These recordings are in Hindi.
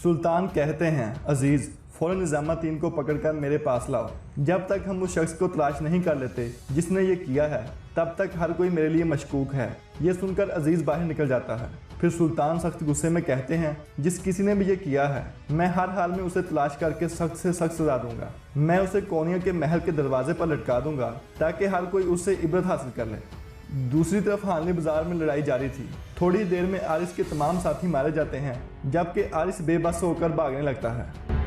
सुल्तान कहते हैं, अजीज फौरन निजामुद्दीन को पकड़कर मेरे पास लाओ। जब तक हम उस शख्स को तलाश नहीं कर लेते जिसने ये किया है तब तक हर कोई मेरे लिए मशकूक है। ये सुनकर अजीज बाहर निकल जाता है। फिर सुल्तान सख्त गुस्से में कहते हैं, जिस किसी ने भी ये किया है मैं हर हाल में उसे तलाश करके सख्त से सख्त सजा दूंगा। मैं उसे कोनिया के महल के दरवाजे पर लटका दूंगा ताकि हर कोई उससे इबरत हासिल कर ले। दूसरी तरफ हानली बाजार में लड़ाई जारी थी। थोड़ी देर में आरिस के तमाम साथी मारे जाते हैं जबकि आरिस बेबस होकर भागने लगता है।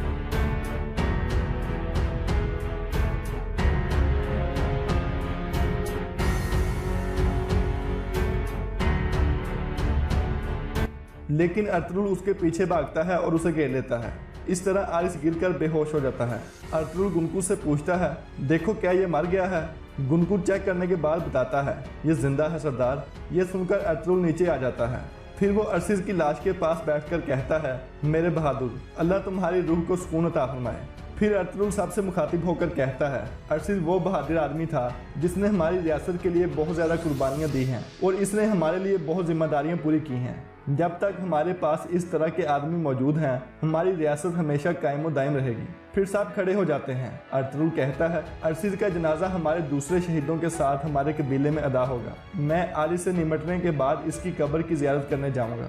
लेकिन अर्तुगरुल उसके पीछे भागता है और उसे घेर लेता है। इस तरह आरिस गिरकर बेहोश हो जाता है। अर्तुगरुल गुनकुर से पूछता है, देखो क्या ये मर गया है? गुनकुर चेक करने के बाद बताता है, ये जिंदा है सरदार। ये सुनकर अर्तुगरुल नीचे आ जाता है। फिर वो अरसिज की लाश के पास बैठकर कहता है, मेरे बहादुर, अल्लाह तुम्हारी रूह को सुकून अता फरमाए। फिर अर्तुगरुल सबसे मुखातिब होकर कहता है, अरसिज वो बहादुर आदमी था जिसने हमारी रियासत के लिए बहुत ज़्यादा कुर्बानियाँ दी हैं और इसने हमारे लिए बहुत जिम्मेदारियाँ पूरी की हैं। जब तक हमारे पास इस तरह के आदमी मौजूद हैं हमारी रियासत हमेशा कायम दायम रहेगी। फिर सब खड़े हो जाते हैं। अर्तुगरुल कहता है, अरसिज का जनाजा हमारे दूसरे शहीदों के साथ हमारे कबीले में अदा होगा। मैं आरिस से निमटने के बाद इसकी कब्र की ज़ियारत करने जाऊँगा।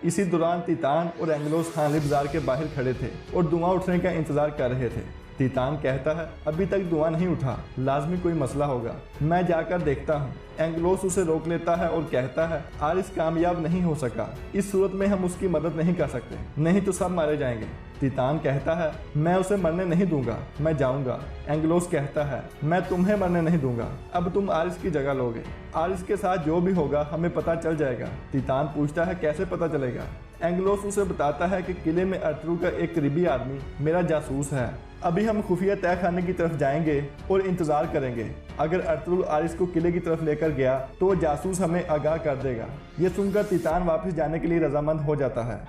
इसी दौरान तीतान और एंगलोस हानली बाजार के बाहर खड़े थे और धुआं उठने का इंतजार कर रहे थे। तीतान कहता है, अभी तक धुआं नहीं उठा, लाजमी कोई मसला होगा, मैं जाकर देखता हूँ। एंगलोस उसे रोक लेता है और कहता है, आरिस कामयाब नहीं हो सका, इस सूरत में हम उसकी मदद नहीं कर सकते, नहीं तो सब मारे जाएंगे। तीतान कहता है, मैं उसे मरने नहीं दूंगा, मैं जाऊंगा। एंगलोस कहता है, मैं तुम्हें मरने नहीं दूंगा, अब तुम आरिस की जगह लोगे। आरिस के साथ जो भी होगा हमें पता चल जाएगा। तीतान पूछता है, कैसे पता चलेगा? एंगलोस उसे बताता है कि किले में अर्तुगरुल का एक करीबी आदमी मेरा जासूस है। अभी हम खुफिया तहखाने की तरफ जाएंगे और इंतजार करेंगे। अगर अर्तुगरुल आरिस को किले की तरफ लेकर गया तो जासूस हमें आगाह कर देगा। ये सुनकर तीतान वापस जाने के लिए रजामंद हो जाता है।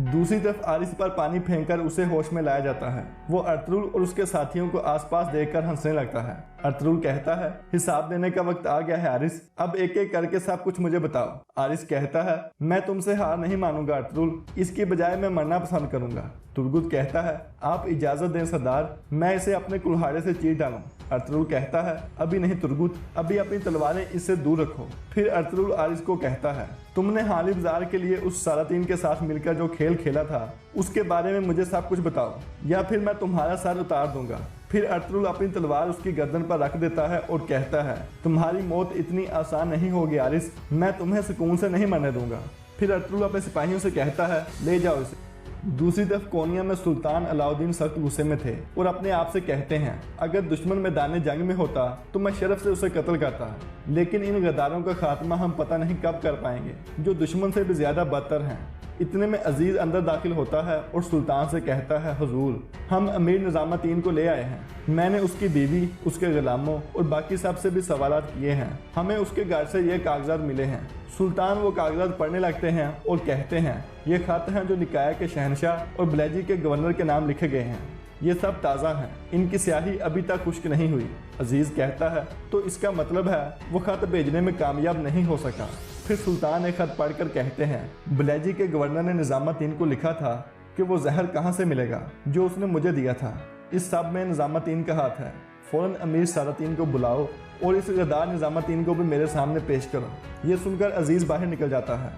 दूसरी तरफ आरिस पर पानी फेंककर उसे होश में लाया जाता है। वो अर्तुगरुल और उसके साथियों को आसपास देखकर हंसने लगता है। अर्तुगरुल कहता है, हिसाब देने का वक्त आ गया है आरिस, अब एक एक करके सब कुछ मुझे बताओ। आरिस कहता है, मैं तुमसे हार नहीं मानूंगा अर्तुगरुल, इसकी बजाय मैं मरना पसंद करूंगा। तुर्गुत कहता है, आप इजाजत दें सरदार, मैं इसे अपने कुल्हाड़े से चीर डालूं। अर्तुगरुल कहता है, अभी नहीं तुर्गुत, अभी अपनी तलवारें इससे दूर रखो। फिर अर्तुगरुल आरिस को कहता है, तुमने हानली बाजार के लिए उस सालातीन के साथ मिलकर जो खेल खेला था उसके बारे में मुझे सब कुछ बताओ या फिर मैं तुम्हारा सर उतार दूंगा। फिर अर्तुगरुल अपनी तलवार उसकी गर्दन पर रख देता है और कहता है, तुम्हारी मौत इतनी आसान नहीं होगी आरिस, मैं तुम्हें सुकून से नहीं मरने दूंगा। फिर अर्तुगरुल अपने सिपाहियों से कहता है, ले जाओ इसे। दूसरी तरफ कोनिया में सुल्तान अलाउद्दीन सख्त गुस्से में थे और अपने आप से कहते हैं, अगर दुश्मन मैदान जंग में होता तो मैं शरफ से उसे कत्ल करता, लेकिन इन गद्दारों का खात्मा हम पता नहीं कब कर पाएंगे जो दुश्मन से भी ज्यादा बदतर हैं। इतने में अजीज अंदर दाखिल होता है और सुल्तान से कहता है, हुजूर, हम अमीर निजामुद्दीन को ले आए हैं। मैंने उसकी बीवी, उसके गुलामों और बाकी सब से भी सवालात किए हैं। हमें उसके घर से ये कागजात मिले हैं। सुल्तान वो कागजात पढ़ने लगते हैं और कहते हैं, ये खत हैं जो निकाया के शहनशाह और बलेजी के गवर्नर के नाम लिखे गए हैं। ये सब ताज़ा हैं, इनकी स्याही अभी तक खुश्क नहीं हुई। अजीज कहता है, तो इसका मतलब है वो खत भेजने में कामयाब नहीं हो सका। फिर सुल्तान एक खत पढ़कर कहते हैं, बलेजी के गवर्नर ने निजामुद्दीन को लिखा था कि वो जहर कहाँ से मिलेगा जो उसने मुझे दिया था। इस सब में निजामुद्दीन का हाथ है। फौरन अमीर सालातीन को बुलाओ और इस गद्दार निजामुद्दीन को भी मेरे सामने पेश करो। ये सुनकर अजीज बाहर निकल जाता है।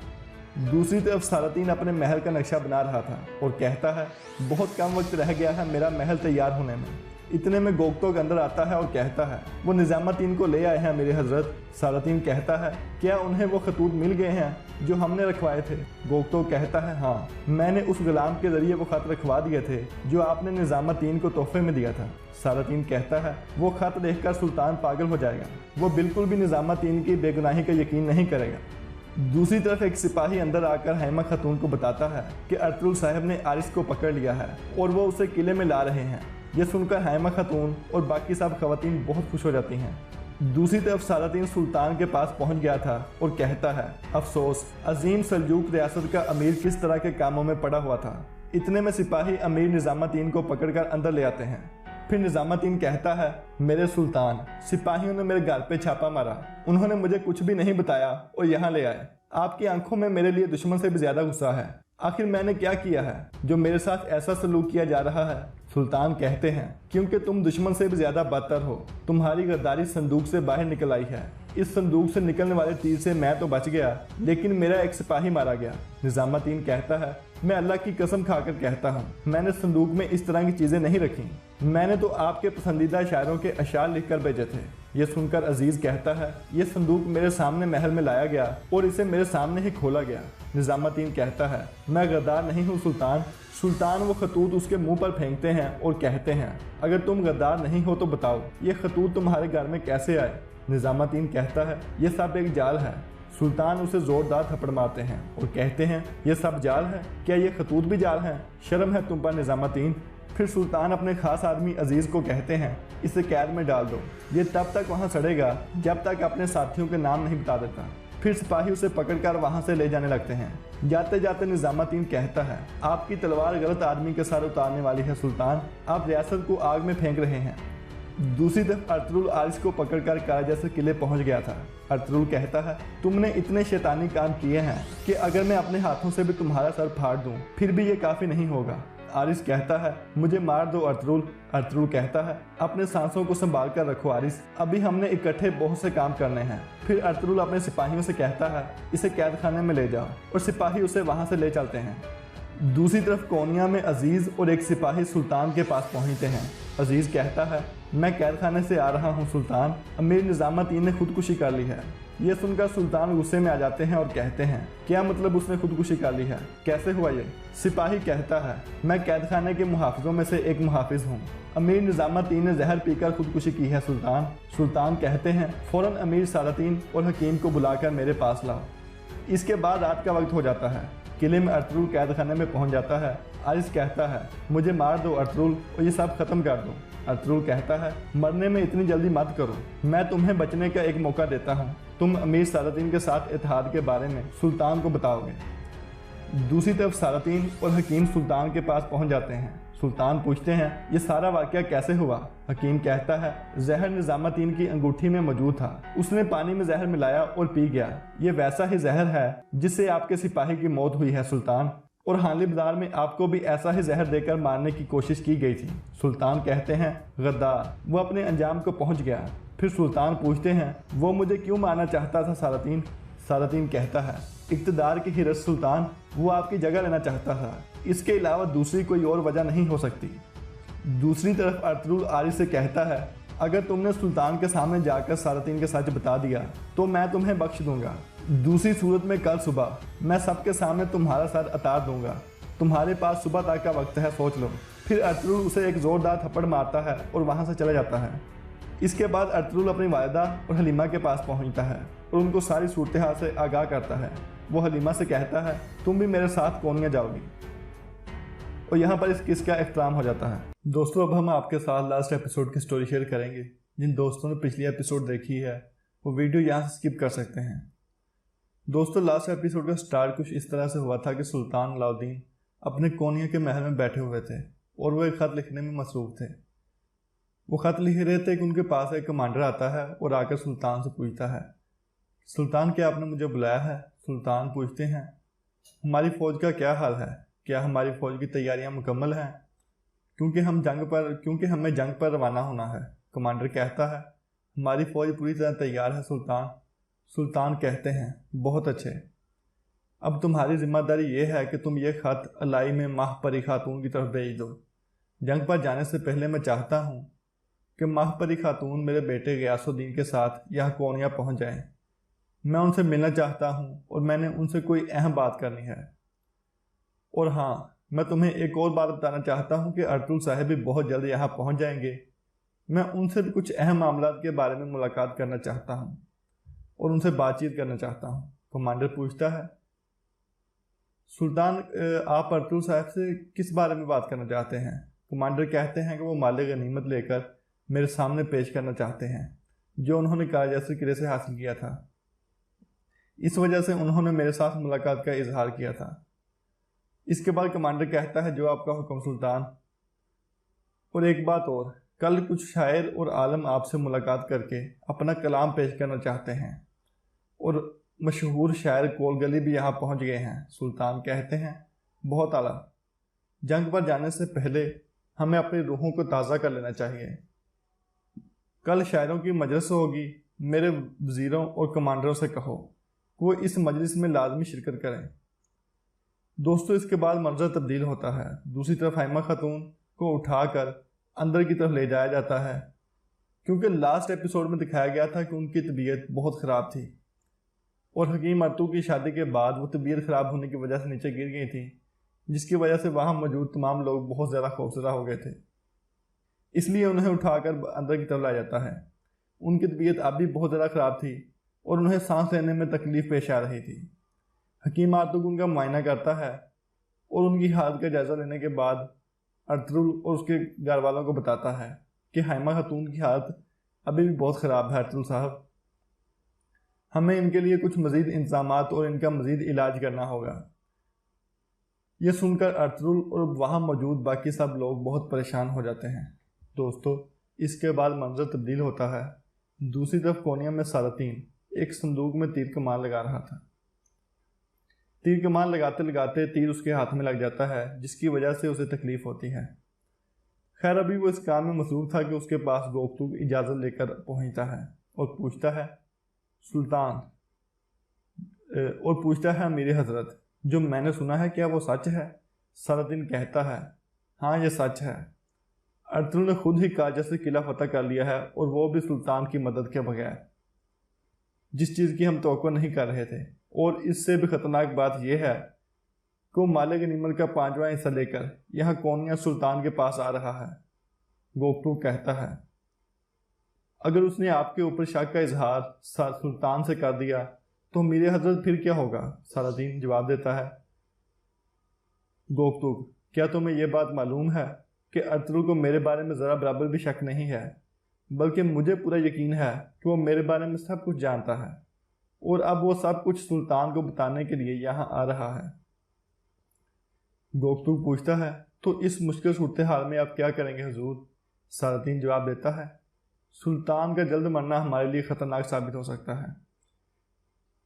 दूसरी तरफ सालातीन अपने महल का नक्शा बना रहा था और कहता है, बहुत कम वक्त रह गया है मेरा महल तैयार होने में। इतने में गोगतोग अंदर आता है और कहता है, वो निजामुद्दीन को ले आए हैं मेरे हजरत। सालातीन कहता है, क्या उन्हें वो खतूत मिल गए हैं जो हमने रखवाए थे? गोगतोग कहता है, हाँ, मैंने उस गुलाम के जरिए वो खत रखवा दिए थे जो आपने निजामुद्दीन को तोहफे में दिया था। सालातीन कहता है, वो खत देखकर सुल्तान पागल हो जाएगा, वो बिल्कुल भी निजामुद्दीन की बेगुनाही का यकीन नहीं करेगा। दूसरी तरफ एक सिपाही अंदर आकर हैमा खातून को बताता है कि अर्तुगरुल साहब ने आरिस को पकड़ लिया है और वो उसे किले में ला रहे हैं। यह सुनकर हैमा खातून और बाकी सब खवातीन बहुत खुश हो जाती हैं। दूसरी तरफ सालातीन सुल्तान के पास पहुंच गया था और कहता है, अफसोस, अजीम सल्जूक रियासत का अमीर किस तरह के कामों में पड़ा हुआ था। इतने में सिपाही अमीर निजामुद्दीन को पकड़कर अंदर ले आते हैं। फिर निजामुद्दीन कहता है, मेरे सुल्तान, सिपाहियों ने मेरे घर पे छापा मारा, उन्होंने मुझे कुछ भी नहीं बताया और यहाँ ले आए। आपकी आंखों में मेरे लिए दुश्मन से भी ज्यादा गुस्सा है। आखिर मैंने क्या किया है जो मेरे साथ ऐसा सलूक किया जा रहा है? सुल्तान कहते हैं, क्योंकि तुम दुश्मन से भी ज्यादा बदतर हो। तुम्हारी गद्दारी संदूक से बाहर निकल आई है। इस संदूक से निकलने वाले तीर से मैं तो बच गया, लेकिन मेरा एक सिपाही मारा गया। निजामुद्दीन कहता है, मैं अल्लाह की कसम खाकर कहता हूँ, मैंने संदूक में इस तरह की चीजें नहीं रखी। मैंने तो आपके पसंदीदा शायरों के अशार लिखकर भेजे थे। ये सुनकर अजीज कहता है, ये संदूक मेरे सामने महल में लाया गया और इसे मेरे सामने ही खोला गया। निजामुद्दीन कहता है, मैं गद्दार नहीं हूँ सुल्तान। सुल्तान वो खतूत उसके मुंह पर फेंकते हैं और कहते हैं, अगर तुम गद्दार नहीं हो तो बताओ ये खतूत तुम्हारे घर में कैसे आए? निजामुद्दीन कहता है, ये सब एक जाल है। सुल्तान उसे जोरदार थप्पड़ मारते हैं और कहते हैं, ये सब जाल है? क्या ये खतूत भी जाल हैं? शर्म है तुम पर निजामुद्दीन। फिर सुल्तान अपने खास आदमी अजीज को कहते हैं, इसे कैद में डाल दो। ये तब तक वहाँ सड़ेगा जब तक अपने साथियों के नाम नहीं बता देता। फिर सिपाही उसे पकड़कर वहाँ से ले जाने लगते हैं। जाते जाते निजामुद्दीन कहता है, आपकी तलवार गलत आदमी के सर उतारने वाली है सुल्तान। आप रियासत को आग में फेंक रहे हैं। दूसरी तरफ अर्तुगरुल आरिस को पकड़कर काराजैसे किले पहुंच गया था। अर्तुगरुल कहता है, तुमने इतने शैतानी काम किए हैं कि अगर मैं अपने हाथों से भी तुम्हारा सर फाड़ दूं, फिर भी ये काफी नहीं होगा। आरिस कहता है, मुझे मार दो अर्तुगरुल। अर्तुगरुल कहता है, अपने सांसों को संभाल कर रखो आरिस, अभी हमने इकट्ठे बहुत से काम करने हैं। फिर अर्तुगरुल अपने सिपाहियों से कहता है, इसे कैद खाने में ले जाओ, और सिपाही उसे वहां से ले चलते हैं। दूसरी तरफ कोनिया में अजीज और एक सिपाही सुल्तान के पास पहुंचते हैं। अजीज कहता है, मैं कैद खाने से आ रहा हूं सुल्तान, अमीर निजामुद्दीन ने खुदकुशी कर ली है। ये सुनकर सुल्तान गुस्से में आ जाते हैं और कहते हैं, क्या मतलब उसने खुदकुशी कर ली है? कैसे हुआ ये? सिपाही कहता है, मैं कैद खाने के मुहाफिजों में से एक मुहाफिज हूँ। अमीर निजामुद्दीन ने जहर पीकर खुदकुशी की है सुल्तान। सुल्तान कहते हैं, फौरन अमीर सालातीन और हकीम को बुलाकर मेरे पास लाओ। इसके बाद रात का वक्त हो जाता है। किले में अर्तुगरुल कैद खाने में पहुंच जाता है। आरिस कहता है, मुझे मार दो अर्तुगरुल और ये सब खत्म कर दो। अर्तुगरुल कहता है, मरने में इतनी जल्दी मत करो, मैं तुम्हें बचने का एक मौका देता हूँ। तुम अमीर सालातीन के साथ इत्तेहाद के बारे में सुल्तान को बताओगे। दूसरी तरफ सालातीन और हकीम सुल्तान के पास पहुंच जाते हैं। सुल्तान पूछते हैं, ये सारा वाकया कैसे हुआ? हकीम कहता है, जहर निजामुद्दीन की अंगूठी में मौजूद था, उसने पानी में जहर मिलाया और पी गया। ये वैसा ही जहर है जिससे आपके सिपाही की मौत हुई है सुल्तान, और हाली बाजार में आपको भी ऐसा ही जहर देकर मारने की कोशिश की गई थी। सुल्तान कहते हैं, गद्दार, वो अपने अंजाम को पहुंच गया। फिर सुल्तान पूछते हैं, वो मुझे क्यों मारना चाहता था सालातीन? सालातीन कहता है, इक़्तिदार की हिरस सुल्तान, वो आपकी जगह लेना चाहता था, इसके अलावा दूसरी कोई और वजह नहीं हो सकती। दूसरी तरफ अर्तुगरुल आरिस से कहता है, अगर तुमने सुल्तान के सामने जाकर सालातीन के सच बता दिया तो मैं तुम्हें बख्श दूंगा। दूसरी सूरत में कल सुबह मैं सबके सामने तुम्हारा सर उतार दूंगा। तुम्हारे पास सुबह तक का वक्त है, सोच लो। फिर अर्तुगरुल उसे एक जोरदार थप्पड़ मारता है और वहां से चला जाता है। इसके बाद अर्तुगरुल अपनी वालिदा और हलीमा के पास पहुंचता है और उनको सारी सूरत हाल से आगाह करता है। वो हलीमा से कहता है, तुम भी मेरे साथ कोनिया जाओगी। और यहाँ पर इस किस का इख्तिताम हो जाता है। दोस्तों, अब हम आपके साथ लास्ट एपिसोड की स्टोरी शेयर करेंगे। जिन दोस्तों ने पिछली एपिसोड देखी है वो वीडियो यहाँ से स्किप कर सकते हैं। दोस्तों, लास्ट एपिसोड का स्टार्ट कुछ इस तरह से हुआ था कि सुल्तान अलाउद्दीन अपने कोनिया के महल में बैठे हुए थे और वो एक ख़त लिखने में मसरूफ़ थे। वो ख़त लिख रहे थे कि उनके पास एक कमांडर आता है और आकर सुल्तान से पूछता है, सुल्तान, क्या आपने मुझे बुलाया है? सुल्तान पूछते हैं, हमारी फ़ौज का क्या हाल है? क्या हमारी फ़ौज की तैयारियां मुकम्मल हैं? क्योंकि हमें जंग पर रवाना होना है। कमांडर कहता है, हमारी फ़ौज पूरी तरह तैयार है सुल्तान। सुल्तान कहते हैं, बहुत अच्छे। अब तुम्हारी जिम्मेदारी ये है कि तुम ये ख़त अलाई में माहपरी खातून की तरफ भेज दो। जंग पर जाने से पहले मैं चाहता हूँ कि माहपरी खातून मेरे बेटे गयासुद्दीन के साथ यहाँ कोनिया पहुँच जाएं। मैं उनसे मिलना चाहता हूँ और मैंने उनसे कोई अहम बात करनी है। और हाँ, मैं तुम्हें एक और बात बताना चाहता हूँ कि अर्तुगरुल साहब भी बहुत जल्द यहाँ पहुँच जाएंगे। मैं उनसे भी कुछ अहम मामलात के बारे में मुलाकात करना चाहता हूँ और उनसे बातचीत करना चाहता हूँ। कमांडर पूछता है, सुल्तान, आप अर्तुगरुल साहब से किस बारे में बात करना चाहते हैं? कमांडर कहते हैं कि वो माले गनीमत लेकर मेरे सामने पेश करना चाहते हैं जो उन्होंने काराजैसे किले से हासिल किया था। इस वजह से उन्होंने मेरे साथ मुलाकात का इजहार किया था। इसके बाद कमांडर कहता है, जो आपका हुक्म सुल्तान। और एक बात और, कल कुछ शायर और आलम आपसे मुलाकात करके अपना कलाम पेश करना चाहते हैं और मशहूर शायर कोलगली भी यहाँ पहुँच गए हैं। सुल्तान कहते हैं, बहुत आला। जंग पर जाने से पहले हमें अपनी रूहों को ताज़ा कर लेना चाहिए। कल शायरों की मजलिस होगी, मेरे वजीरों और कमांडरों से कहो वो इस मजलिस में लाजमी शिरकत करें। दोस्तों, इसके बाद मंजर तब्दील होता है। दूसरी तरफ हाइमा खातून को उठाकर अंदर की तरफ ले जाया जाता है, क्योंकि लास्ट एपिसोड में दिखाया गया था कि उनकी तबीयत बहुत ख़राब थी और हकीम अरतू की शादी के बाद वो तबीयत ख़राब होने की वजह से नीचे गिर गई थी, जिसकी वजह से वहाँ मौजूद तमाम लोग बहुत ज़्यादा खौफजदा हो गए थे। इसलिए उन्हें उठाकर अंदर की तरफ लाया जाता है। उनकी तबीयत अब भी बहुत ज़्यादा ख़राब थी और उन्हें सांस लेने में तकलीफ़ पेश आ रही थी। हकीम आतुक उनका मुआयना करता है और उनकी हालत का जायज़ा लेने के बाद अर्तुगरुल और उसके घर वालों को बताता है कि हाइमा खातून की हालत अभी भी बहुत ख़राब है। अर्तुगरुल साहब, हमें इनके लिए कुछ मज़ीद इंतज़ामात और इनका मज़ीद इलाज करना होगा। ये सुनकर अर्तुगरुल और वहाँ मौजूद बाकी सब लोग बहुत परेशान हो जाते हैं। दोस्तों, इसके बाद मंजर तब्दील होता है। दूसरी तरफ कोनिया में सालातीन एक संदूक में तीर कमान लगा रहा था। तीर कमान लगाते लगाते तीर उसके हाथ में लग जाता है, जिसकी वजह से उसे तकलीफ होती है। खैर, अभी वो इस काम में मसरूफ था कि उसके पास गोकतुक इजाज़त लेकर पहुंचता है और पूछता है अमीर हजरत, जो मैंने सुना है क्या वो सच है? सालातीन कहता है, हाँ ये सच है। अर्तुगरुल ने खुद ही काजा से किला फतह कर लिया है और वो भी सुल्तान की मदद के बगैर, जिस चीज़ की हम तवक्को नहीं कर रहे थे। और इससे भी ख़तरनाक बात यह है कि वो माले गनीमत का 5वां हिस्सा लेकर यहाँ कोनिया सुल्तान के पास आ रहा है। गोकतुक कहता है, अगर उसने आपके ऊपर शक का इजहार सुल्तान से कर दिया तो मेरे हजरत फिर क्या होगा? सालातीन जवाब देता है, गोकतुक, क्या तुम्हें यह बात मालूम है कि अर्तुगरुल को मेरे बारे में ज़रा बराबर भी शक नहीं है, बल्कि मुझे पूरा यकीन है कि वो मेरे बारे में सब कुछ जानता है और अब वो सब कुछ सुल्तान को बताने के लिए यहाँ आ रहा है। गोकतुक पूछता है, तो इस मुश्किल सूरत हाल में आप क्या करेंगे हुजूर? सालातीन जवाब देता है, सुल्तान का जल्द मरना हमारे लिए ख़तरनाक साबित हो सकता है,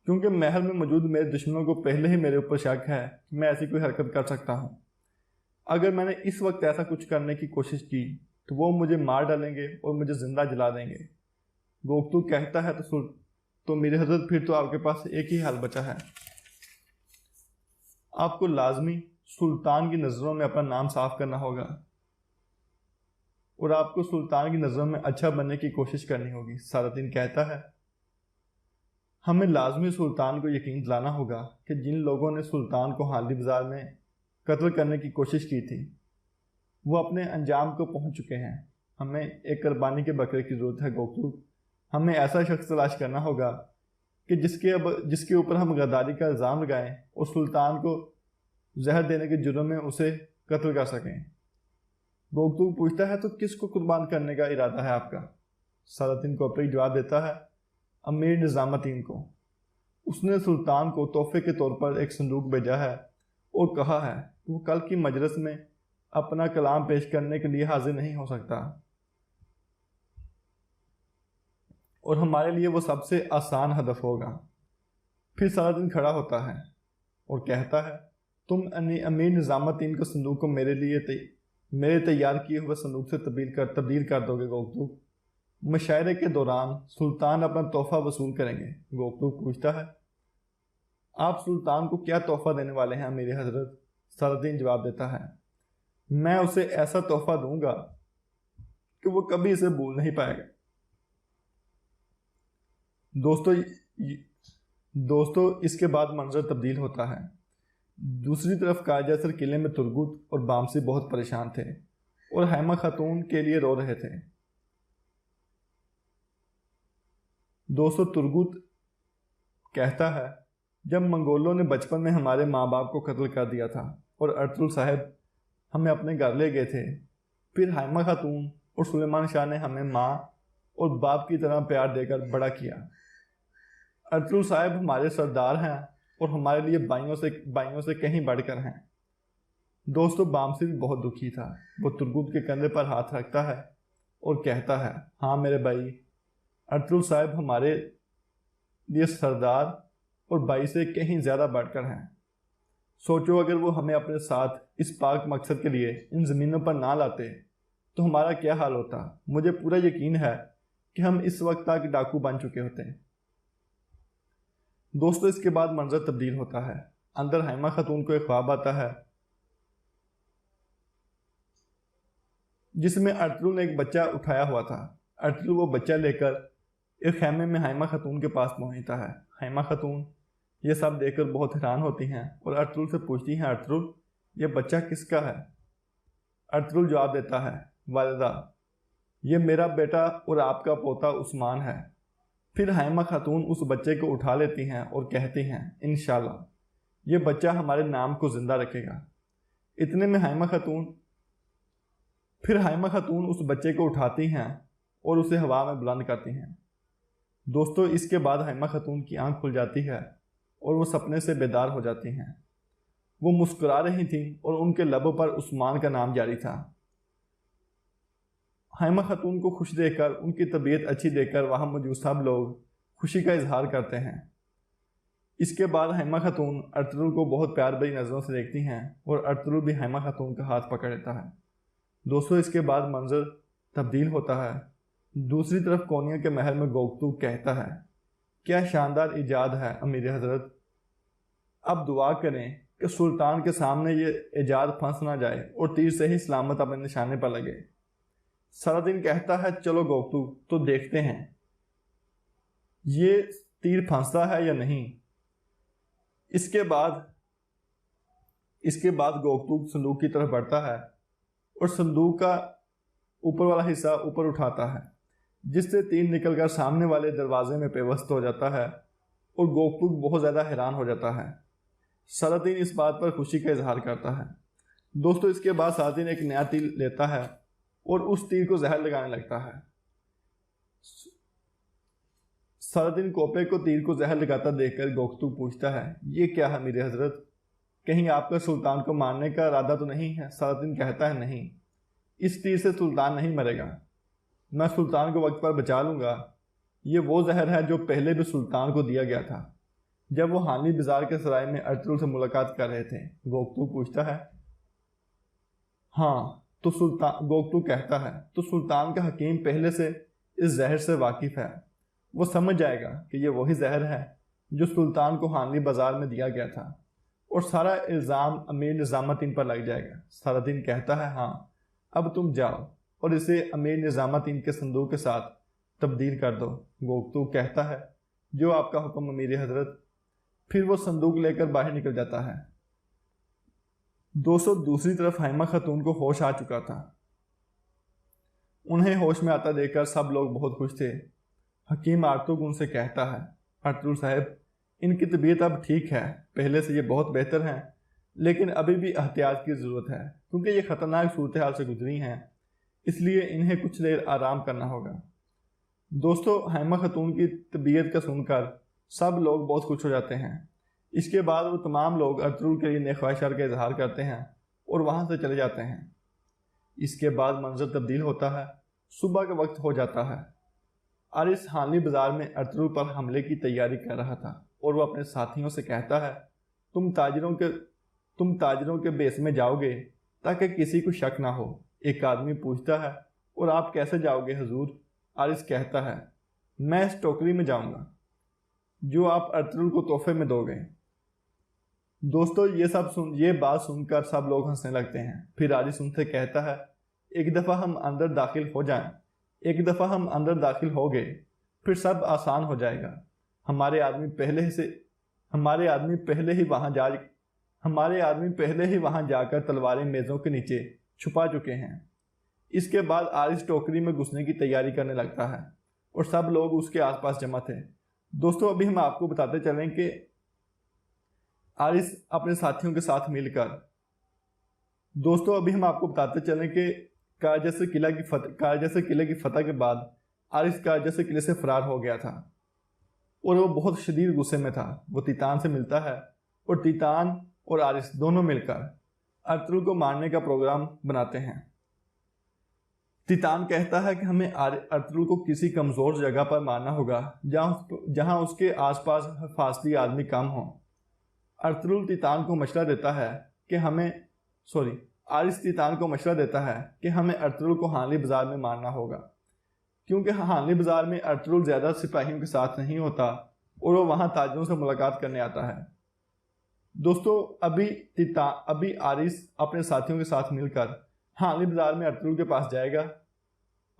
क्योंकि महल में मौजूद मेरे दुश्मनों को पहले ही मेरे ऊपर शक है कि मैं ऐसी कोई हरकत कर सकता हूँ। अगर मैंने इस वक्त ऐसा कुछ करने की कोशिश की तो वो मुझे मार डालेंगे और मुझे ज़िंदा जला देंगे। गोकतुक कहता है, तो मेरे हजरत फिर तो आपके पास एक ही हाल बचा है, आपको लाजमी सुल्तान की नज़रों में अपना नाम साफ करना होगा और आपको सुल्तान की नज़रों में अच्छा बनने की कोशिश करनी होगी। सालातीन कहता है, हमें लाजमी सुल्तान को यकीन दिलाना होगा कि जिन लोगों ने सुल्तान को हाली बाजार में कत्ल करने की कोशिश की थी वो अपने अंजाम को पहुंच चुके हैं। हमें एक कुर्बानी के बकरे की ज़रूरत है गोकतुक। हमें ऐसा शख्स तलाश करना होगा कि जिसके ऊपर हम गद्दारी का इल्ज़ाम लगाएं और सुल्तान को जहर देने के जुर्म में उसे कत्ल कर सकें। गोकतुक पूछता है, तो किसको कुर्बान करने का इरादा है आपका? सालातीन को अपनी जवाब देता है, अमीर निज़ामुद्दीन को। उसने सुल्तान को तोहफे के तौर पर एक संदूक भेजा है और कहा है कि वो कल की मजलिस में अपना कलाम पेश करने के लिए हाजिर नहीं हो सकता और हमारे लिए वो सबसे आसान हदफ होगा। फिर सालातीन खड़ा होता है और कहता है, तुम अमीर निज़ामुद्दीन के संदूक को मेरे तैयार किए हुए संदूक से तब्दील कर दोगे गोकतुक? मुशायरे के दौरान सुल्तान अपना तोहफा वसूल करेंगे। गोकतुक पूछता है, आप सुल्तान को क्या तोहफा देने वाले हैं मेरे हजरत? सालातीन जवाब देता है, मैं उसे ऐसा तोहफा दूंगा कि वो कभी इसे भूल नहीं पाएगा। दोस्तों, इसके बाद मंजर तब्दील होता है। दूसरी तरफ कायजसर किले में तुर्गुत और बामसी बहुत परेशान थे और हाइमा खातून के लिए रो रहे थे। दोस्तों, तुर्गुत कहता है, जब मंगोलों ने बचपन में हमारे माँ बाप को कत्ल कर दिया था और अर्तुगरुल साहब हमें अपने घर ले गए थे, फिर हाइमा खातून और सुलेमान शाह ने हमें माँ और बाप की तरह प्यार देकर बड़ा किया। अर्तुगरुल साहब हमारे सरदार हैं और हमारे लिए बाइयों से कहीं बढ़कर हैं। दोस्तों, बामसी भी बहुत दुखी था। वो तुर्गुत के कंधे पर हाथ रखता है और कहता है, हाँ मेरे भाई, अर्तुगरुल साहब हमारे लिए सरदार और भाई से कहीं ज़्यादा बढ़कर हैं। सोचो अगर वो हमें अपने साथ इस पाक मकसद के लिए इन ज़मीनों पर ना लाते तो हमारा क्या हाल होता। मुझे पूरा यकीन है कि हम इस वक्त तक डाकू बन चुके होते हैं। दोस्तों इसके बाद मंजर तब्दील होता है। अंदर हाइमा खातून को एक ख्वाब आता है जिसमें अर्तुगरुल ने एक बच्चा उठाया हुआ था। अर्तुगरुल वो बच्चा लेकर एक खैमे में हाइमा खातून के पास पहुंचता है। हाइमा खातून ये सब देखकर बहुत हैरान होती हैं और अर्तुगरुल से पूछती हैं, अर्तुगरुल ये बच्चा किसका है। अर्तुगरुल जवाब देता है, वालिदा ये मेरा बेटा और आपका पोता उस्मान है। फिर हाइमा खातून उस बच्चे को उठा लेती हैं और कहती हैं, इंशाल्लाह ये बच्चा हमारे नाम को जिंदा रखेगा। इतने में फिर हाइमा खातून उस बच्चे को उठाती हैं और उसे हवा में बुलंद करती हैं। दोस्तों इसके बाद हाइमा खातून की आंख खुल जाती है और वो सपने से बेदार हो जाती हैं। वो मुस्कुरा रही थीं और उनके लबों पर उस्मान का नाम जारी था। हाइमा खातून को खुश देखकर, उनकी तबीयत अच्छी देखकर वहाँ मौजूद सब लोग खुशी का इजहार करते हैं। इसके बाद हाइमा खातून अर्तुगरुल को बहुत प्यार भरी नज़रों से देखती हैं और अर्तुगरुल भी हाइमा खातून का हाथ पकड़ लेता है। दोस्तों इसके बाद मंजर तब्दील होता है। दूसरी तरफ कोनिया के महल में गोकतुक कहता है, क्या शानदार इजाद है अमीर हजरत। अब दुआ करें कि सुल्तान के सामने ये इजाद फंस ना जाए और तीर से ही सलामत अपने निशाने पर लगे। सलादीन कहता है, चलो गोकतुक तो देखते हैं ये तीर फंसता है या नहीं। इसके बाद गोकतुक संदूक की तरफ बढ़ता है और संदूक का ऊपर वाला हिस्सा ऊपर उठाता है जिससे तीर निकलकर सामने वाले दरवाजे में पेवस्त हो जाता है और गोकतुक बहुत ज़्यादा हैरान हो जाता है। सलादीन इस बात पर खुशी का इजहार करता है। दोस्तों इसके बाद सलादीन एक नया तीर लेता है और उस तीर को जहर लगाने लगता है। सलादीन कोपे को तीर को जहर लगाता देखकर गोकतुक पूछता है, ये क्या है मेरे हजरत, कहीं आपका सुल्तान को मारने का इरादा तो नहीं है। सलादीन कहता है, नहीं, इस तीर से सुल्तान नहीं मरेगा, मैं सुल्तान को वक्त पर बचा लूँगा। ये वो जहर है जो पहले भी सुल्तान को दिया गया था जब वो हानी बाजार के सराय में अर्तुगरुल से मुलाकात कर रहे थे। गोकतुक पूछता है, हाँ तो सुल्तान, गोकतुक कहता है, तो सुल्तान का हकीम पहले से इस जहर से वाकिफ़ है, वो समझ जाएगा कि ये वही जहर है जो सुल्तान को हानी बाजार में दिया गया था और सारा इल्ज़ाम अमीर निज़ामुद्दीन पर लग जाएगा। सलादीन कहता है, हाँ अब तुम जाओ और इसे अमीर निज़ामुद्दीन के संदूक के साथ तब्दील कर दो। गोकतुक कहता है, जो आपका हुक्म अमीर हजरत। फिर वो संदूक लेकर बाहर निकल जाता है। दोस्तों दूसरी तरफ हाइमा खातून को होश आ चुका था। उन्हें होश में आता देखकर सब लोग बहुत खुश थे। हकीम आर्तुग उनसे कहता है, अर्तुगरुल साहब इनकी तबीयत अब ठीक है, पहले से ये बहुत बेहतर हैं, लेकिन अभी भी एहतियात की ज़रूरत है क्योंकि ये ख़तरनाक सूरत हाल से गुजरी हैं, इसलिए इन्हें कुछ देर आराम करना होगा। दोस्तों हाइमा खातून की तबीयत का सुनकर सब लोग बहुत खुश हो जाते हैं। इसके बाद वो तमाम लोग अर्तुगरुल के लिए नेक ख्वाहिशात का इजहार करते हैं और वहाँ से चले जाते हैं। इसके बाद मंजर तब्दील होता है। सुबह का वक्त हो जाता है। आरिस हानी बाजार में अर्तुगरुल पर हमले की तैयारी कर रहा था और वह अपने साथियों से कहता है, तुम ताजिरों के बेस में जाओगे ताकि किसी को शक ना हो। एक आदमी पूछता है, और आप कैसे जाओगे हुजूर। आरिस कहता है, मैं इस टोकरी में जाऊंगा जो आप अर्तुगरुल को तोहफे में दोगे। दोस्तों ये बात सुनकर सब लोग हंसने लगते हैं। फिर आरिस उनसे कहता है, एक दफ़ा हम अंदर दाखिल हो गए फिर सब आसान हो जाएगा। हमारे आदमी पहले ही वहां जाकर तलवारें मेज़ों के नीचे छुपा चुके हैं। इसके बाद आरिस टोकरी में घुसने की तैयारी करने लगता है और सब लोग उसके आसपास जमा थे। दोस्तों अभी हम आपको बताते चलें कि आरिस अपने साथियों के साथ मिलकर कारजा से किले की फतह के बाद आरिस कारजा से किले से फरार हो गया था और वो बहुत शदीद गुस्से में था। वो तीतान से मिलता है और तीतान और आरिस दोनों मिलकर अर्तुगरुल को मारने का प्रोग्राम बनाते हैं। तीतान कहता है कि हमें अर्तुगरुल को किसी कमज़ोर जगह पर मारना होगा जहां उसके आसपास हिफाजती आदमी कम हों। अर्तुगरुल तीतान को मशवरा देता है कि आरिस तीतान को मशवरा देता है कि हमें अर्तुगरुल को हानली बाजार में मारना होगा, क्योंकि हानली बाजार में अर्तुगरुल ज़्यादा सिपाहियों के साथ नहीं होता और वो वहाँ ताजरों से मुलाकात करने आता है। दोस्तों, अभी आरिस अपने साथियों के साथ मिलकर हानली बाजार में अर्तुगरुल के पास जाएगा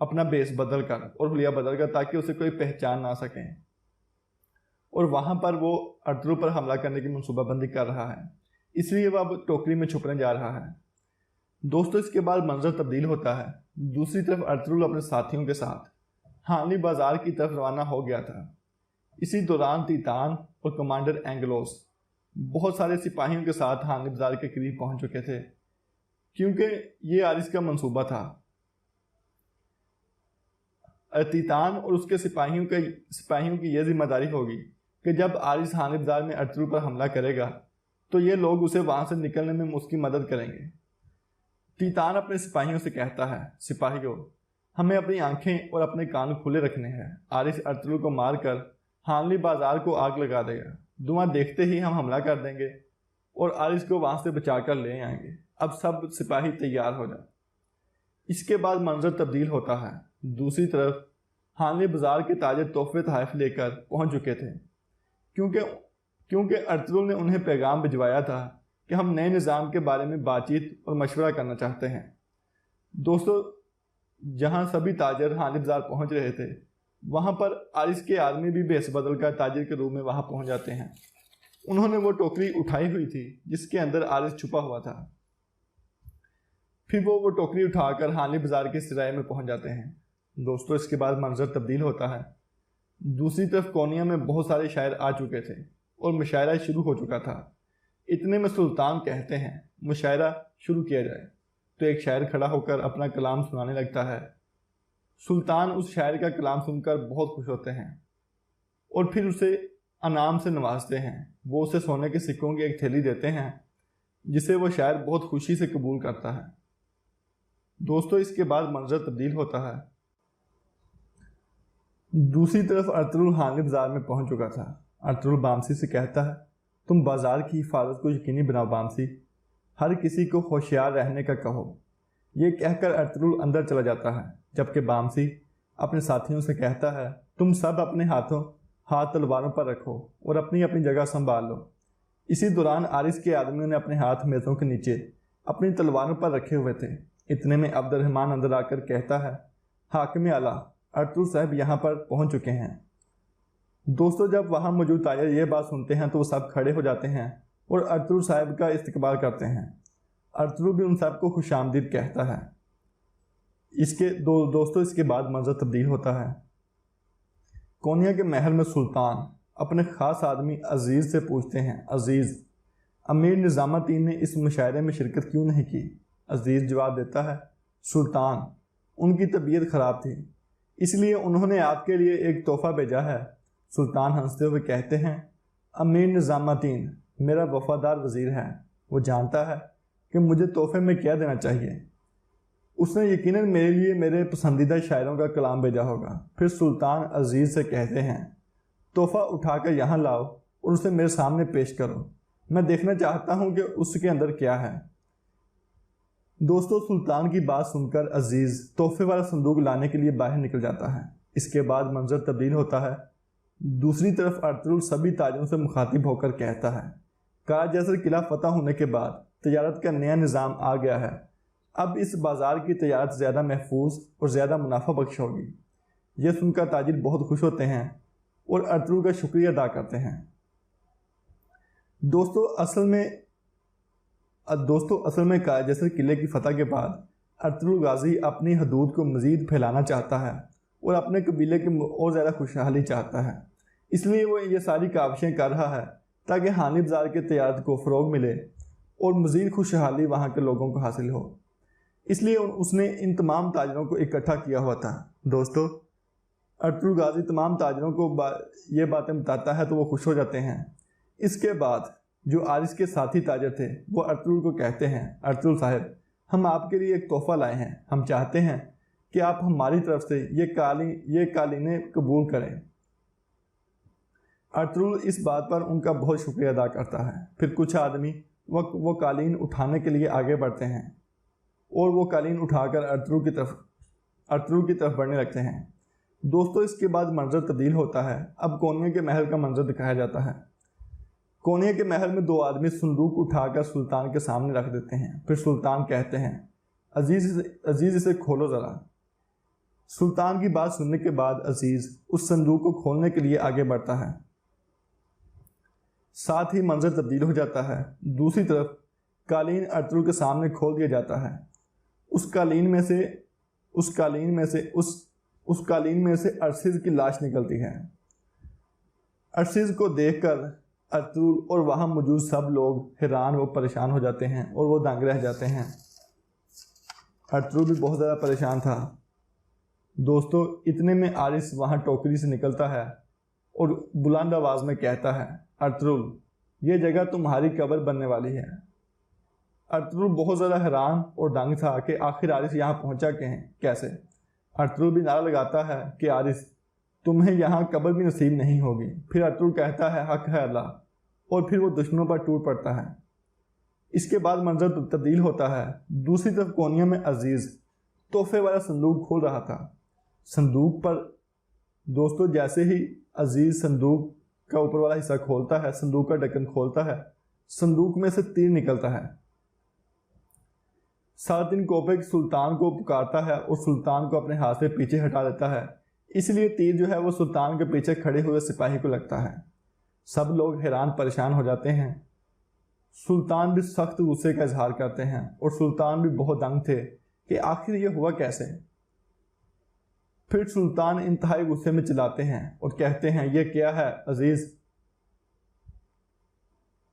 अपना बेस बदल कर और हुलिया बदल कर, ताकि उसे कोई पहचान ना सके, और वहाँ पर वो अर्तुगरुल पर हमला करने की मनसूबाबंदी कर रहा है, इसलिए वह अब टोकरी में छुपने जा रहा है। दोस्तों, इसके बाद मंजर तब्दील होता है। दूसरी तरफ अर्तुगरुल अपने साथियों के साथ हानली बाजार की तरफ रवाना हो गया था। इसी दौरान तीतान और कमांडर एंगलोस बहुत सारे सिपाहियों के साथ हानली बाजार के करीब पहुंच चुके थे, क्योंकि ये आरिस का मंसूबा था। तीतान और उसके सिपाहियों की यह जिम्मेदारी होगी कि जब आरिस हानली बाजार में अर्तुगरुल पर हमला करेगा तो ये लोग उसे वहां से निकलने में उसकी मदद करेंगे। तीतान अपने सिपाहियों से कहता है, सिपाहियों, हमें अपनी आंखें और अपने कान खुले रखने हैं। आरिस अर्तुगरुल को मारकर हानली बाजार को आग लगा देगा। धुआं देखते ही हम हमला कर देंगे और आरिस को वहां से बचाकर ले आएंगे। अब सब सिपाही तैयार हो जाए। इसके बाद मंजर तब्दील होता है। दूसरी तरफ हानली बाजार के ताजिर तोहफे तहफ लेकर पहुंच चुके थे, क्योंकि अर्तुगरुल ने उन्हें पैगाम भिजवाया था कि हम नए निज़ाम के बारे में बातचीत और मशवरा करना चाहते हैं। दोस्तों, जहां सभी ताजर हानली बाजार पहुंच रहे थे, वहां पर आरिस के आदमी भी भेस बदल कर ताजिर के रूप में वहां पहुंच जाते हैं। उन्होंने वो टोकरी उठाई हुई थी जिसके अंदर आरिस छुपा हुआ था। फिर वो टोकरी उठाकर हानली बाजार के सिराए में पहुंच जाते हैं। दोस्तों, इसके बाद मंजर तब्दील होता है। दूसरी तरफ कोनिया में बहुत सारे शायर आ चुके थे और मुशायरा शुरू हो चुका था। इतने में सुल्तान कहते हैं, मुशायरा शुरू किया जाए। तो एक शायर खड़ा होकर अपना कलाम सुनाने लगता है। सुल्तान उस शायर का कलाम सुनकर बहुत खुश होते हैं और फिर उसे अनाम से नवाजते हैं। वो उसे सोने के सिक्कों की एक थैली देते हैं, जिसे वो शायर बहुत खुशी से कबूल करता है। दोस्तों, इसके बाद मंजर तब्दील होता है। दूसरी तरफ अर्तुगरुल हानली बाजार में पहुंच चुका था। अर्तुगरुल बामसी से कहता है, तुम बाजार की हिफाजत को यकीनी बनाओ बामसी, हर किसी को होशियार रहने का कहो। ये कहकर अर्तुगरुल अंदर चला जाता है, जबकि बामसी अपने साथियों से कहता है, तुम सब अपने हाथ तलवारों पर रखो और अपनी अपनी जगह संभाल लो। इसी दौरान आरिस के आदमियों ने अपने हाथ मेज़ों के नीचे अपनी तलवारों पर रखे हुए थे। इतने में अब्दुर्रहमान अंदर आकर कहता है, हाकिम आला, अर्तुगरुल साहब यहाँ पर पहुँच चुके हैं। दोस्तों, जब वहाँ मौजूद ताजर ये बात सुनते हैं तो वो सब खड़े हो जाते हैं और अर्तुगरुल साहब का इस्तकबाल करते हैं। अर्तुगरुल भी उन सबको खुशामदीद कहता है। दोस्तों, इसके बाद मंजर तब्दील होता है। कोनिया के महल में सुल्तान अपने ख़ास आदमी अजीज़ से पूछते हैं, अजीज़, अमीर निज़ामुद्दीन ने इस मुशायरे में शिरकत क्यों नहीं की? अजीज़ जवाब देता है, सुल्तान, उनकी तबीयत ख़राब थी, इसलिए उन्होंने आपके लिए एक तोहफ़ा भेजा है। सुल्तान हंसते हुए कहते हैं, अमीर निज़ामुद्दीन मेरा वफादार वज़ीर है, वो जानता है कि मुझे तोहफे में क्या देना चाहिए। उसने यकीनन मेरे लिए मेरे पसंदीदा शायरों का कलाम भेजा होगा। फिर सुल्तान अजीज़ से कहते हैं, तोहफ़ा उठाकर यहाँ लाओ और उसे मेरे सामने पेश करो, मैं देखना चाहता हूँ कि उसके अंदर क्या है। दोस्तों, सुल्तान की बात सुनकर अजीज़ तोहफे वाला संदूक लाने के लिए बाहर निकल जाता है। इसके बाद मंजर तब्दील होता है। दूसरी तरफ अर्तुगरुल सभी ताजरों से मुखातिब होकर कहता है, काराजैसर किला फतह होने के बाद तजारत का नया निज़ाम आ गया है। अब इस बाज़ार की तजारत ज़्यादा महफूज और ज़्यादा मुनाफा बख्श होगी। यह सुनकर ताजिर बहुत खुश होते हैं और अर्तुगरुल का शुक्रिया अदा करते हैं। दोस्तों, असल में काराजैसर किले की फतह के बाद अर्तुगरुल गाजी अपनी हदूद को मज़ीद फैलाना चाहता है और अपने कबीले की और ज़्यादा खुशहाली चाहता है। इसलिए वो ये सारी काविशें कर रहा है ताकि हानली बाजार के तजारत को फ़रोग मिले और मज़ीद खुशहाली वहाँ के लोगों को हासिल हो। इसलिए उसने इन तमाम ताजरों को इकट्ठा किया हुआ था। दोस्तों, अर्तुगरुल गाजी तमाम ताजरों को ये बातें बताता है तो वो खुश हो जाते हैं। इसके बाद जो आरिस के साथी ताजर थे वो अर्तुगरुल को कहते हैं, अर्तुगरुल साहब, हम आपके लिए एक तोहफ़ा लाए हैं। हम चाहते हैं कि आप हमारी तरफ से ये कालीनें कबूल करें। अर्तुगरुल इस बात पर उनका बहुत शुक्रिया अदा करता है। फिर कुछ आदमी वो कालीन उठाने के लिए आगे बढ़ते हैं और वो कालीन उठाकर अर्तुगरुल की तरफ बढ़ने लगते हैं। दोस्तों, इसके बाद मंजर तब्दील होता है। अब कोनिया के महल का मंजर दिखाया जाता है। कोनिया के महल में दो आदमी संदूक उठाकर सुल्तान के सामने रख देते हैं। फिर सुल्तान कहते हैं, अजीज इसे खोलो ज़रा। सुल्तान की बात सुनने के बाद अजीज उस संदूक को खोलने के लिए आगे बढ़ता है। साथ ही मंजर तब्दील हो जाता है। दूसरी तरफ कालीन अर्तुगरुल के सामने खोल दिया जाता है। उस कालीन में से अर्शिज की लाश निकलती है। अर्शिज को देखकर अर्तुगरुल और वहां मौजूद सब लोग हैरान व परेशान हो जाते हैं और वो दंग रह जाते हैं। अर्तुगरुल भी बहुत ज़्यादा परेशान था। दोस्तों, इतने में आरिस वहां टोकरी से निकलता है और बुलंद आवाज़ में कहता है, अर्तुगरुल, ये जगह तुम्हारी कब्र बनने वाली है। अर्तुगरुल बहुत ज़्यादा हैरान और दंग था कि आखिर आरिस यहाँ पहुँचा कैसे। अर्तुगरुल भी नारा लगाता है कि आरिस, तुम्हें यहाँ कब्र भी नसीब नहीं होगी। फिर अर्तुगरुल कहता है, हक है अल्लाह, और फिर वो दुश्मनों पर टूट पड़ता है। इसके बाद मंजर तब्दील होता है। दूसरी तरफ कोनिया में अजीज़ तोहफे वाला संदूक खोल रहा था। संदूक पर दोस्तों जैसे ही अजीज़ संदूक का ऊपर वाला हिस्सा खोलता है, संदूक का ढक्कन खोलता है, संदूक में से तीर निकलता है। सालादीन कोपेक सुल्तान को पुकारता है और सुल्तान को अपने हाथ से पीछे हटा देता है। इसलिए तीर जो है वो सुल्तान के पीछे खड़े हुए सिपाही को लगता है। सब लोग हैरान परेशान हो जाते हैं। सुल्तान भी सख्त गुस्से का इजहार करते हैं और सुल्तान भी बहुत दंग थे कि आखिर ये हुआ कैसे। फिर सुल्तान इंतहाई गुस्से में चिल्लाते हैं और कहते हैं, ये क्या है अजीज,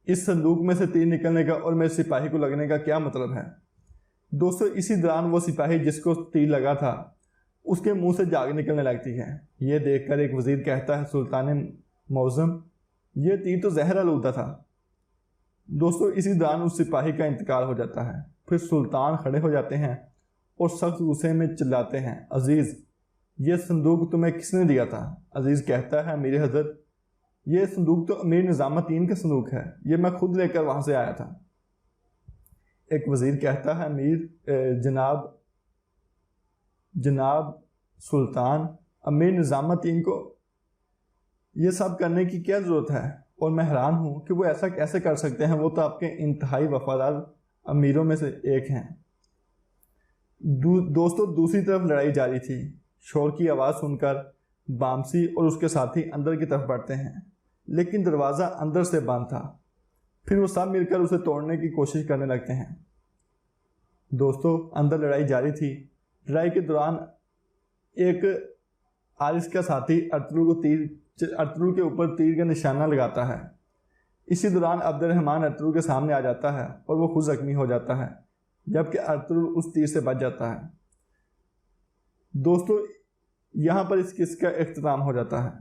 इस संदूक में से तीर निकलने का और मेरे सिपाही को लगने का क्या मतलब है। दोस्तों, इसी दौरान वो सिपाही जिसको तीर लगा था उसके मुंह से जाग निकलने लगती है। ये देखकर एक वजीर कहता है, सुल्तान मौज़म, ये तीर तो जहर आलूदा था। दोस्तों, इसी दौरान उस सिपाही का इंतकाल हो जाता है। फिर सुल्तान खड़े हो जाते हैं और सख्त गुस्से में चिल्लाते हैं, अजीज़, ये संदूक तुम्हें किसने दिया था। अजीज़ कहता है, मेरे हजरत, ये संदूक तो अमीर निज़ामुद्दीन का संदूक है, ये मैं खुद लेकर वहाँ से आया था। एक वजीर कहता है, अमीर जनाब सुल्तान, अमीर निज़ामुद्दीन को ये सब करने की क्या ज़रूरत है, और मैं हैरान हूँ कि वो ऐसा कैसे कर सकते हैं। वो तो आपके इंतहाई वफादार अमीरों में से एक हैं। दोस्तों, दूसरी तरफ लड़ाई जारी थी। शोर की आवाज़ सुनकर बामसी और उसके साथी अंदर की तरफ बढ़ते हैं, लेकिन दरवाज़ा अंदर से बंद था। फिर वो सब मिलकर उसे तोड़ने की कोशिश करने लगते हैं। दोस्तों, अंदर लड़ाई जारी थी। लड़ाई के दौरान एक आरिस का साथी अर्तुगरुल के ऊपर तीर का निशाना लगाता है। इसी दौरान अब्दुर्रहमान अर्तुगरुल के सामने आ जाता है और वो खुद जख्मी हो जाता है, जबकि अर्तुगरुल उस तीर से बच जाता है। दोस्तों, यहाँ पर इस किस्से का इख्तिताम हो जाता है।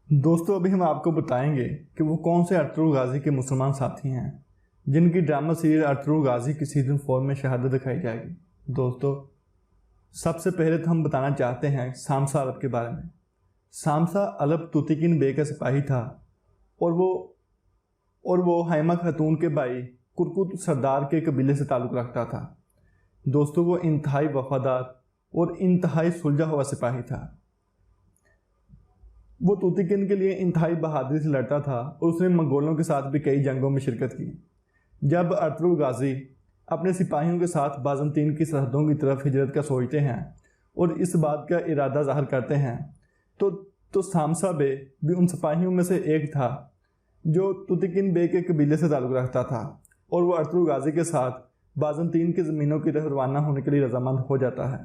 दोस्तों, अभी हम आपको बताएंगे कि वो कौन से अर्तुगरुल गाजी के मुसलमान साथी हैं जिनकी ड्रामा सीरीज अर्तुगरुल गाजी की सीज़न 4 में शहादत दिखाई जाएगी। दोस्तों, सबसे पहले तो हम बताना चाहते हैं सामसा अलब के बारे में। सामसा अलब तुतिकिन बे का सिपाही था और वो हाइमा खातून के भाई कुरकुत सरदार के कबीले से ताल्लुक़ रखता था। दोस्तों, वो इंतहाई वफादार और इंतहाई सुलझा हुआ सिपाही था। वो तुतिकिन के लिए इंतहाई बहादुरी से लड़ता था और उसने मंगोलों के साथ भी कई जंगों में शिरकत की। जब अर्तुगरुल गाजी अपने सिपाहियों के साथ बाज़ंतीन की सरहदों की तरफ हिजरत का सोचते हैं और इस बात का इरादा ज़ाहिर करते हैं तो सामसा बे भी उन सिपाहियों में से एक था जो तुतिकिन बे के कबीले से ताल्लुक़ रखता था, और वो अर्तुगरुल गाजी के साथ बाज़ंतीन की ज़मीनों की तरफ रवाना होने के लिए रजामंद हो जाता है।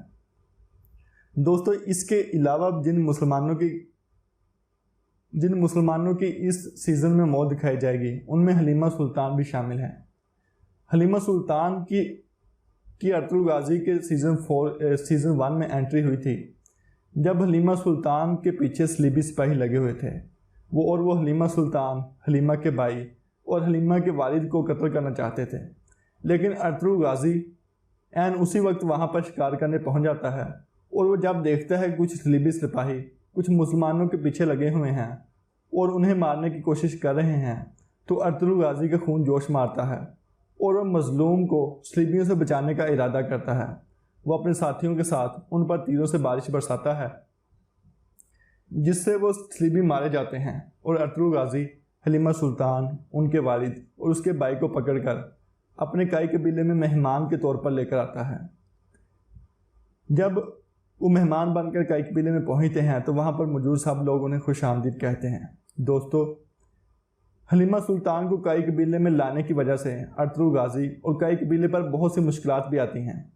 दोस्तों, इसके अलावा जिन मुसलमानों की इस सीज़न में मौत दिखाई जाएगी उनमें हलीमा सुल्तान भी शामिल है। हलीमा सुल्तान की अर्तुगरुल गाजी के सीज़न 1 में एंट्री हुई थी, जब हलीमा सुल्तान के पीछे सलीबी सिपाही लगे हुए थे। वो हलीमा सुल्तान, हलीमा के भाई और हलीमा के वालिद को कत्ल करना चाहते थे, लेकिन अर्तुगरुल गाजी एन उसी वक्त वहाँ पर शिकार करने पहुँच जाता है और वो जब देखता है कुछ सलीबी सिपाही कुछ मुसलमानों के पीछे लगे हुए हैं और उन्हें मारने की कोशिश कर रहे हैं तो अर्तुगरुल गाजी का खून जोश मारता है और वह मजलूम को सलीबियों से बचाने का इरादा करता है। वो अपने साथियों के साथ उन पर तीरों से बारिश बरसाता है जिससे वो सलीबी मारे जाते हैं और अर्तुगरुल गाजी हलीमा सुल्तान, उनके वालिद और उसके भाई को पकड़कर अपने काई कबीले में मेहमान के तौर पर लेकर आता है। जब वो मेहमान बनकर काई कबीले में पहुंचते हैं तो वहां पर मौजूद सब लोग उन्हें खुश आमदीद कहते हैं। दोस्तों, हलीमा सुल्तान को काई कबीले में लाने की वजह से अर्तुगरुल गाजी और काई कबीले पर बहुत सी मुश्किलात भी आती हैं।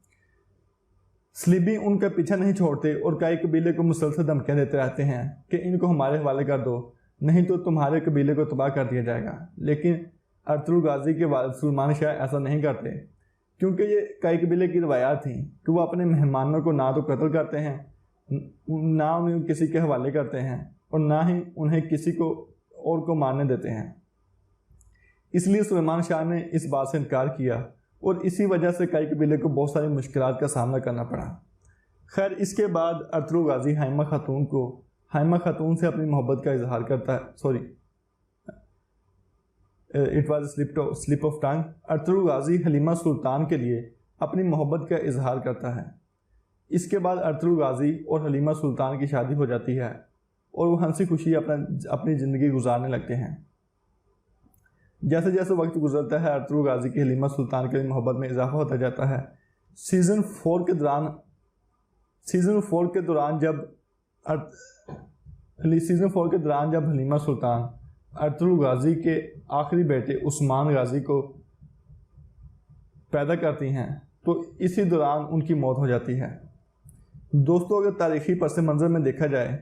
सलीबी उनका पीछा नहीं छोड़ते और काई कबीले को मुसलसल धमकियां देते रहते हैं कि इनको हमारे हवाले कर दो, नहीं तो तुम्हारे कबीले को तबाह कर दिया जाएगा। लेकिन अर्तुगरुल गाजी के वालिद सुलेमान शाह ऐसा नहीं करते, क्योंकि ये काई कबीले की रवायात थी कि वो अपने मेहमानों को ना तो कत्ल करते हैं, ना उन्हें किसी के हवाले करते हैं और ना ही उन्हें किसी को और को मारने देते हैं। इसलिए सुलेमान शाह ने इस बात से इनकार किया और इसी वजह से काई कबीले को बहुत सारी मुश्किलात का सामना करना पड़ा। खैर, इसके बाद अर्तुगरुल गाजी हाइमा खातून से अपनी मोहब्बत का इजहार करता है। It was slip of tongue. Ertugrul Ghazi Halima Sultan के लिए अपनी मोहब्बत का इजहार करता है। इसके बाद अर्तुगरुल गाजी और हलीमा सुल्तान की शादी हो जाती है और वो हंसी खुशी अपनी ज़िंदगी गुजारने लगते हैं। जैसे जैसे वक्त गुजरता है अर्तुगरुल गाजी की हलीमा सुल्तान के लिए मोहब्बत में इजाफा होता जाता है। सीज़न 4 के दौरान जब हलीमा सुल्तान अर्तुगरुल गाजी के आखिरी बेटे उस्मान गाजी को पैदा करती हैं तो इसी दौरान उनकी मौत हो जाती है। दोस्तों, अगर तारीखी पस मंज़र में देखा जाए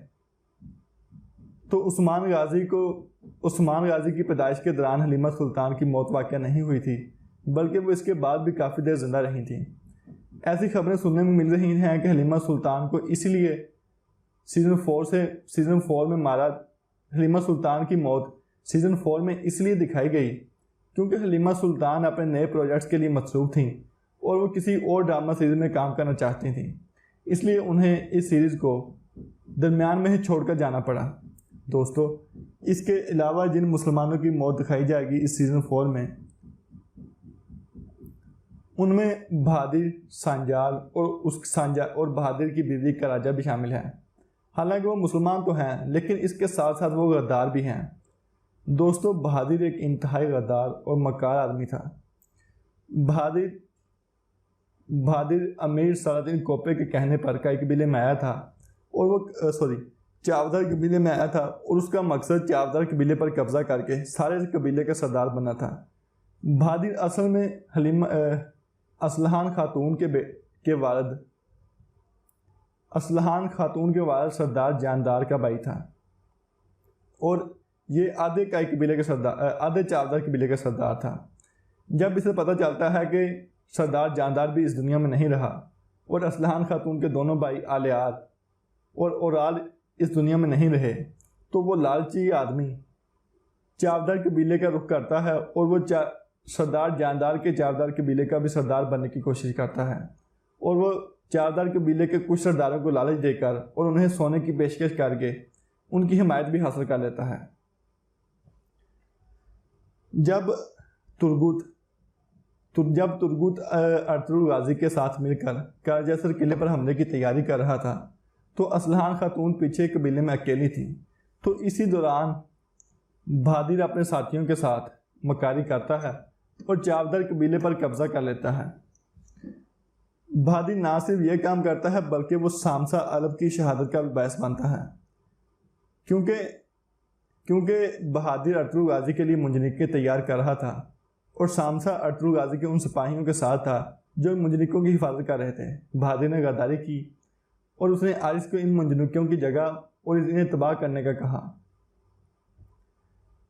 तो उस्मान गाजी की पैदाइश के दौरान हलीमा सुल्तान की मौत वाक़या नहीं हुई थी, बल्कि वो इसके बाद भी काफ़ी देर जिंदा रही थी। ऐसी खबरें सुनने में मिल रही हैं कि हलीमा सुल्तान को इसलिए सीज़न 4 में हलीमा सुल्तान की मौत सीज़न 4 में इसलिए दिखाई गई क्योंकि हलीमा सुल्तान अपने नए प्रोजेक्ट्स के लिए मसरूफ़ थीं और वो किसी और ड्रामा सीरीज़ में काम करना चाहती थीं, इसलिए उन्हें इस सीरीज़ को दरमियान में ही छोड़कर जाना पड़ा। दोस्तों, इसके अलावा जिन मुसलमानों की मौत दिखाई जाएगी इस सीज़न 4 में, उनमें बहादुर सांजाल और बहादुर की बीवी का राजा भी शामिल है। हालांकि वो मुसलमान तो हैं, लेकिन इसके साथ साथ वो गद्दार भी हैं। दोस्तों, बहादुर एक इंतहाई गद्दार और मक्कार आदमी था। बहादुर अमीर सलाउद्दीन कोपे के कहने पर काई कबीले में आया था और चावदार कबीले में आया था और उसका मकसद चावदार कबीले पर कब्जा करके सारे कबीले का सरदार बनना था। बहादुर असल में असलहान खातून के वालिद सरदार जानदार का भाई था और ये आधे चावदार कबीले का सरदार था। जब इसे पता चलता है कि सरदार जानदार भी इस दुनिया में नहीं रहा और असलहान खातून के दोनों भाई आलियार और औराल इस दुनिया में नहीं रहे, तो वो लालची आदमी चावदार कबीले का रुख करता है और वो सरदार जानदार के चावदार कबीले का भी सरदार बनने की कोशिश करता है और वो चावदार कबीले के कुछ सरदारों को लालच देकर और उन्हें सोने की पेशकश करके उनकी हिमायत भी हासिल कर लेता है। जब तुर्गुत अर्तुगरुल गाजी के साथ मिलकर कारजैसर किले पर हमले की तैयारी कर रहा था तो असलहान खातून पीछे कबीले में अकेली थी। तो इसी दौरान बहादुर अपने साथियों के साथ मकारी करता है और चावदार कबीले पर कब्जा कर लेता है। बहादुर ना सिर्फ यह काम करता है बल्कि वो सामसा अलब की शहादत का भी बायस बनता है, क्योंकि बहादुर अर्तुगरुल गाजी के लिए मुंजनिकें तैयार कर रहा था और सामसा अर्तुगरुल गाजी के उन सिपाहियों के साथ था जो मुंजनिकों की हिफाजत कर रहे थे। बहादुर ने गद्दारी की और उसने आरिस को इन मुंजनिकों की जगह और इन्हें तबाह करने का कहा।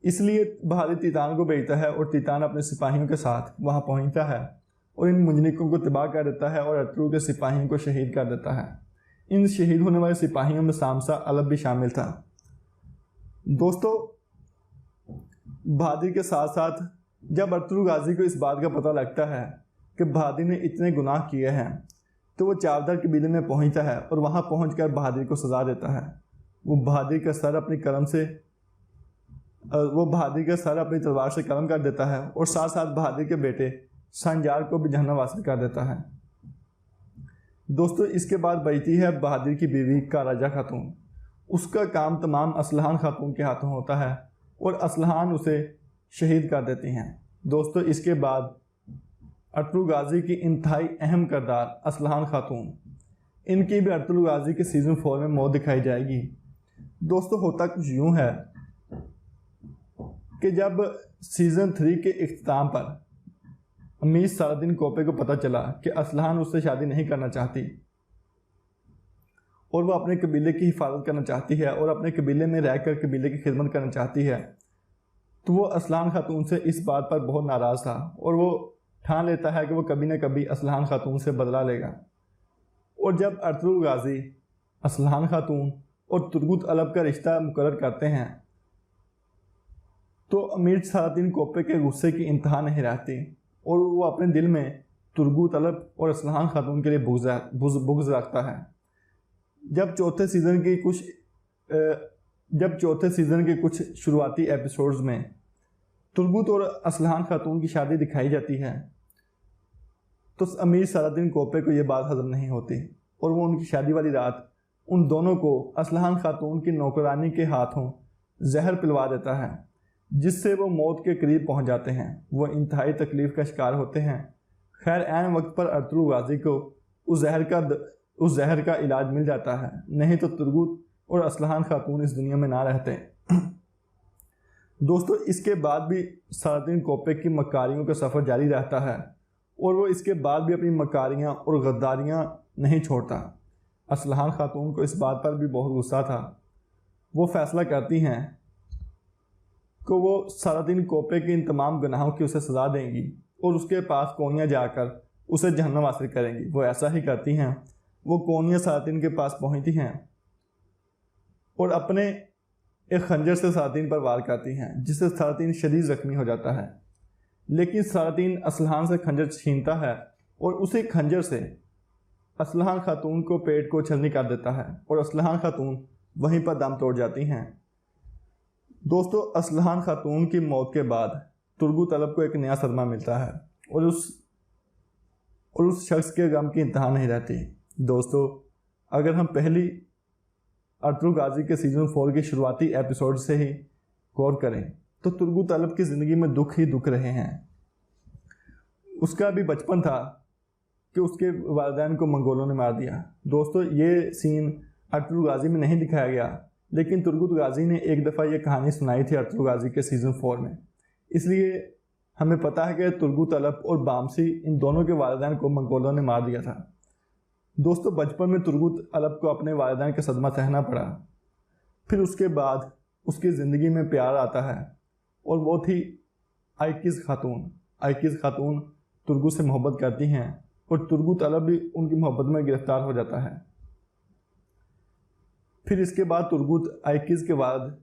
इसलिए बहादुर तीतान को भेजता है और तीतान अपने सिपाहियों के साथ वहां पहुंचता है और इन मुंजनिकों को तबाह कर देता है और अर्तुगरुल के सिपाहियों को शहीद कर देता है। इन शहीद होने वाले सिपाहियों में सामसा अलब भी शामिल था। दोस्तों, बहादुर के साथ साथ जब अर्तुगरुल गाजी को इस बात का पता लगता है कि बहादुर ने इतने गुनाह किए हैं तो वो चावदार कबीले में पहुंचता है और वहां पहुंचकर बहादुर को सजा देता है। वो बहादुर का सर अपनी तलवार से कलम कर देता है और साथ साथ बहादुर के बेटे संजार को भी जहन्नम वासिल कर देता है। दोस्तों इसके बाद बचती है बहादुर की बीवी काराजा खातून। उसका काम तमाम असलहान खातून के हाथों होता है और असलहान उसे शहीद कर देती हैं। दोस्तों इसके बाद अर्तुगरुल गाजी की इंतहाई अहम किरदार असलहान खातून, इनकी भी अर्तुगरुल गाजी के सीज़न 4 में मौत दिखाई जाएगी। दोस्तों होता कुछ यूँ है कि जब सीज़न 3 के इख्तिताम पर अमीर सालादीन कोपे को पता चला कि असलहान उससे शादी नहीं करना चाहती और वह अपने कबीले की हिफाजत करना चाहती है और अपने कबीले में रहकर कबीले की खिदमत करना चाहती है, तो वो असलहान खातून से इस बात पर बहुत नाराज़ था और वो ठान लेता है कि वो कभी न कभी असलहान खातून से बदला लेगा। और जब अर्तुगरुल गाजी असलहान खातून और तुर्गुत अलब का रिश्ता मुकर्रर करते हैं तो अमीर सालादीन कोपे के गुस्से की इंतहा नहीं रहती और वो अपने दिल में तुर्गुत अलब और असलहान खातून के लिए बुग़्ज़ रखता है। जब चौथे सीज़न के कुछ शुरुआती एपिसोड्स में तुर्गुत और असलहान खातून की शादी दिखाई जाती है तो अमीर सालादीन कोपे को ये बात हजम नहीं होती और वो उनकी शादी वाली रात उन दोनों को असलहान खातून की नौकरानी के हाथों जहर पिलवा देता है, जिससे वो मौत के करीब पहुंच जाते हैं। वो इंतहाई तकलीफ़ का शिकार होते हैं। खैर ऐन वक्त पर अर्तुगरुल गाजी को उस जहर का इलाज मिल जाता है, नहीं तो तुर्गुत और असलहान खातून इस दुनिया में ना रहते। दोस्तों इसके बाद भी सालादीन कोपे की मकारियों का सफ़र जारी रहता है और वो इसके बाद भी अपनी मकारियाँ और गद्दारियाँ नहीं छोड़ता। असलहान खातून को इस बात पर भी बहुत गुस्सा था। वो फैसला करती हैं कि वो सालादीन कोपे के इन तमाम गुनाहों की उसे सज़ा देंगी और उसके पास कोनिया जाकर उसे जहन्नम हासिल करेंगी। वो ऐसा ही करती हैं। वो कोनिया सालादीन के पास पहुंचती हैं और अपने एक खंजर से सालादीन पर वार करती हैं, जिससे सालादीन शदीद ज़ख्मी हो जाता है। लेकिन सालादीन असलहान से खंजर छीनता है और उसी खंजर से असलहान खातून को पेट को छलनी कर देता है और असलहान खातून वहीं पर दम तोड़ जाती हैं। दोस्तों असलहान खातून की मौत के बाद तुर्गुत अलब को एक नया सदमा मिलता है और उस शख्स के गम की इंतहा नहीं रहती। दोस्तों अगर हम पहली अर्तुगरुल गाजी के सीज़न 4 के शुरुआती एपिसोड से ही गौर करें तो तुर्गुत अलब की ज़िंदगी में दुख ही दुख रहे हैं। उसका भी बचपन था कि उसके वालिदैन को मंगोलों ने मार दिया। दोस्तों ये सीन अर्तुगरुल गाजी में नहीं दिखाया गया, लेकिन तुर्गुत गाजी ने एक दफ़ा ये कहानी सुनाई थी अर्तुगरुल गाजी के सीज़न 4 में, इसलिए हमें पता है कि तुर्गुत अलब और बामसी इन दोनों के वालिदैन को मंगोलों ने मार दिया था। दोस्तों बचपन में तुर्गुत अलब को अपने वालिदैन का सदमा सहना पड़ा। फिर उसके बाद उसकी ज़िंदगी में प्यार आता है और वो थी आइकिज़ खातून। आइकिज़ खातून तुर्गुत से मोहब्बत करती हैं और तुर्गुत अलब भी उनकी मोहब्बत में गिरफ्तार हो जाता है। फिर इसके बाद तुर्गुत आइकिज़ के वालिद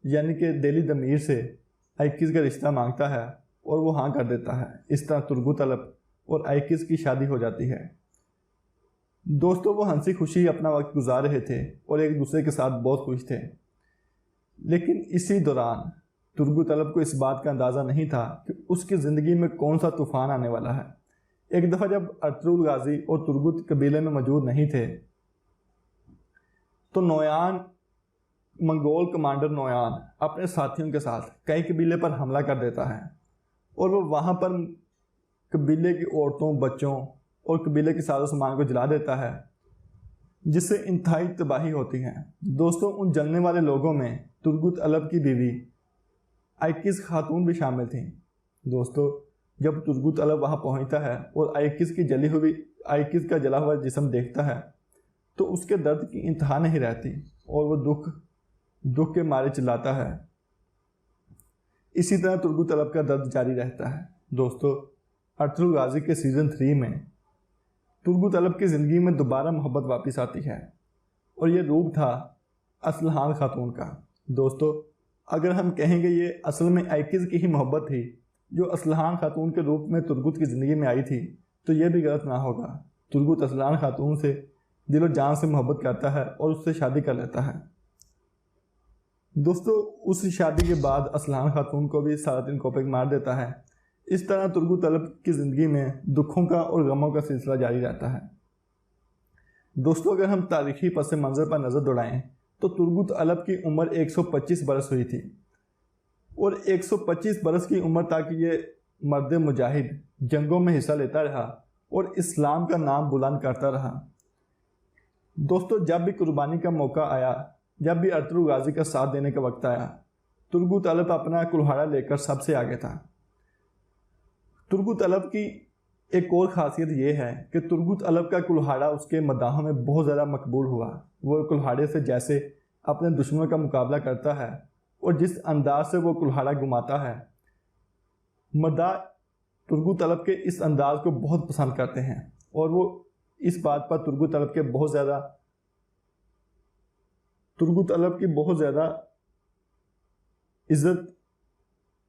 यानी कि देली दमीर से आइकिज़ का रिश्ता मांगता है और वो हाँ कर देता है। इस तरह तुर्गुत अलब और आइकिज़ की शादी हो जाती है। दोस्तों वो हंसी खुशी अपना वक्त गुजार रहे थे और एक दूसरे के साथ बहुत खुश थे, लेकिन इसी दौरान तुर्गुत अलब को इस बात का अंदाज़ा नहीं था कि उसकी ज़िंदगी में कौन सा तूफ़ान आने वाला है। एक दफ़ा जब अर्तुगरुल गाजी और तुर्गुत कबीले में मौजूद नहीं थे तो नोयान मंगोल कमांडर नोयान अपने साथियों के साथ कई कबीले पर हमला कर देता है और वो वहाँ पर कबीले की औरतों, बच्चों और कबीले के साजो सामान को जला देता है, जिससे इंतहाई तबाही होती है। दोस्तों उन जलने वाले लोगों में तुर्गुत अलब की बीवी आइकिज़ खातून भी शामिल थी। दोस्तों जब तुर्गुत अलब वहाँ पहुँचता है और आइकिज़ का जला हुआ जिस्म देखता है तो उसके दर्द की इंतहा नहीं रहती और वो दुख के मारे चिल्लाता है। इसी तरह तुर्गुत अलब का दर्द जारी रहता है। दोस्तों अर्तुगरुल गाजी के सीज़न 3 में तुर्गुत अलब की ज़िंदगी में दोबारा मोहब्बत वापस आती है और ये रूप था असलहान खातून का। दोस्तों अगर हम कहेंगे ये असल में आइकिज़ की ही मोहब्बत थी जो असलहान खातून के रूप में तुर्गुत की ज़िंदगी में आई थी, तो यह भी गलत ना होगा। तुर्गुत असलहान खातून से दिलो जान से मोहब्बत करता है और उससे शादी कर लेता है। दोस्तों उस शादी के बाद असलान खातून को भी सलातिन कोपेक मार देता है। इस तरह तुर्गुत अलप की ज़िंदगी में दुखों का और गमों का सिलसिला जारी रहता है। दोस्तों अगर हम तारीखी पस मंज़र पर नज़र दौड़ाएं तो तुर्गुत अलप की उम्र 125 बरस हुई थी और 125 बरस की उम्र तक ये मर्द मुजाहिद जंगों में हिस्सा लेता रहा और इस्लाम का नाम बुलंद करता रहा। दोस्तों जब भी कुर्बानी का मौका आया, जब भी अर्तुगरुल गाजी का साथ देने का वक्त आया, तुर्गुत अलप अपना कुल्हाड़ा लेकर सबसे आगे था। तुर्गुत अलप की एक और ख़ासियत यह है कि तुर्गुत अलप का कुल्हाड़ा उसके मदाहों में बहुत ज़्यादा मकबूल हुआ। वो कुल्हाड़े से जैसे अपने दुश्मनों का मुकाबला करता है और जिस अंदाज से वो कुल्हाड़ा घुमाता है, मदा तुर्गुत अलप के इस अंदाज को बहुत पसंद करते हैं और वो इस बात पर तुर्गुत अलप की बहुत ज़्यादा इज्जत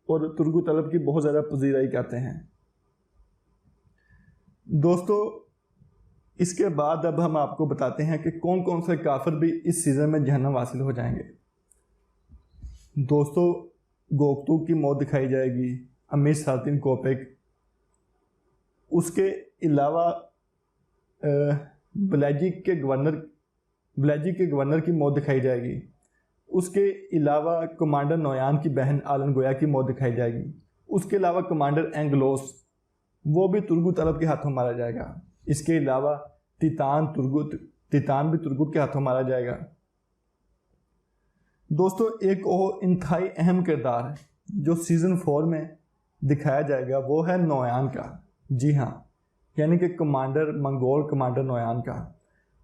और तुर्गुत अलप की बहुत ज़्यादा पजीराई करते हैं। दोस्तों इसके बाद अब हम आपको बताते हैं कि कौन कौन से काफिर भी इस सीज़न में जहन्नम वासिल हो जाएंगे। दोस्तों गोकतूक की मौत दिखाई जाएगी, अमीर सलातिन कोपेक, उसके अलावा बेल्जिक के गवर्नर की मौत दिखाई जाएगी। उसके अलावा कमांडर नोयान की बहन आलन गोया की मौत दिखाई जाएगी। उसके अलावा कमांडर एंगलोस, वो भी तुर्गुत अलप के हाथों मारा जाएगा। इसके अलावा तितान भी तुर्गुत के हाथों मारा जाएगा। दोस्तों एक और इंतहाई अहम किरदार जो सीज़न 4 में दिखाया जाएगा वो है नोयान का। जी हाँ, यानी कि मंगोल कमांडर नोयान का।